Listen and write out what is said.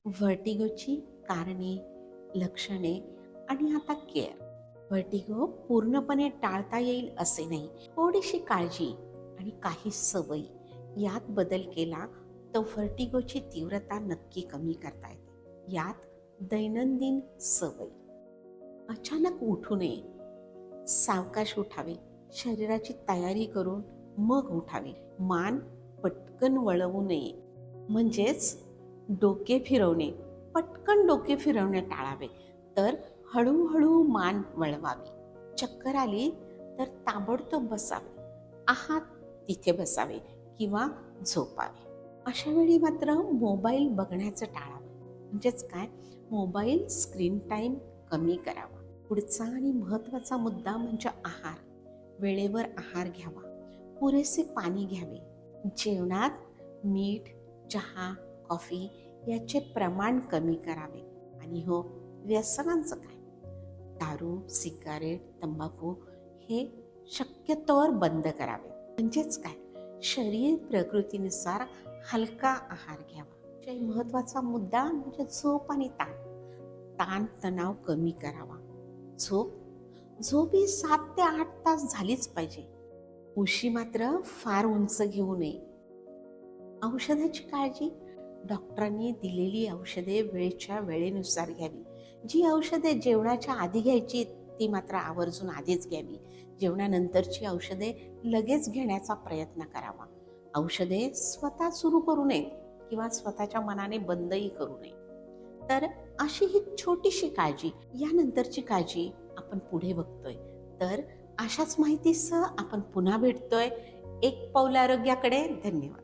व्हर्टिगोची कारणे, लक्षणे आणि आता केअर. व्हर्टिगो पूर्णपणे टाळता येईल असे नाही. थोडीशी काळजी आणि काही सवयी यात बदल केला तर व्हर्टिगोची तीव्रता नक्की कमी करता येते. यात दैनंदिन सवयी: अचानक उठू नये, सावकाश उठावे, शरीराची तयारी करून मग उठावे, मान पटकन वळवू नये, म्हणजेच डोके फिरवणे, पटकन डोके फिरवणे टाळावे, तर हळूहळू मान वळवावी. चक्कर आली तर ताबडतोब बसावे, आहात तिथे बसावे किंवा झोपावे. अशा वेळी मात्र मोबाईल बघण्याचं टाळावं. म्हणजेच काय, मोबाईल स्क्रीन टाईम कमी करावा. पुढचा आणि महत्त्वाचा मुद्दा म्हणजे आहार. वेळेवर आहार घ्यावा, पुरेसे पाणी घ्यावे, जेवणात मीठ, चहा, कॉफी याचे प्रमाण कमी करावे. आणि हो, व्यसनांचं काय, दारू, सिगारेट, तंबाखू हे शक्यतोवर बंद करावे. म्हणजेच काय, शरीर प्रकृतीनुसार हलका आहार घ्यावा. महत्त्वाचा मुद्दा म्हणजे झोप आणि ताण. ताण तणाव कमी करावा. झोप ही 7 ते 8 तास झालीच पाहिजे. उशी मात्र फार उंच घेऊ नये. औषधाची काळजी: डॉक्टरांनी दिलेली औषधे वेळच्या वेळेनुसार घ्यावी. जी औषधे जेवणाच्या आधी घ्यायची ती मात्र आवर्जून आधीच घ्यावी. जेवणानंतरची औषधे लगेच घेण्याचा प्रयत्न करावा. औषधे स्वतः सुरू करू नयेत किंवा स्वतःच्या मनाने बंदही करू नये. तर अशी ही छोटीशी काळजी. यानंतरची काळजी आपण पुढे बघतोय. तर अशाच माहितीसह आपण पुन्हा भेटतोय एक पाऊल आरोग्याकडे. धन्यवाद.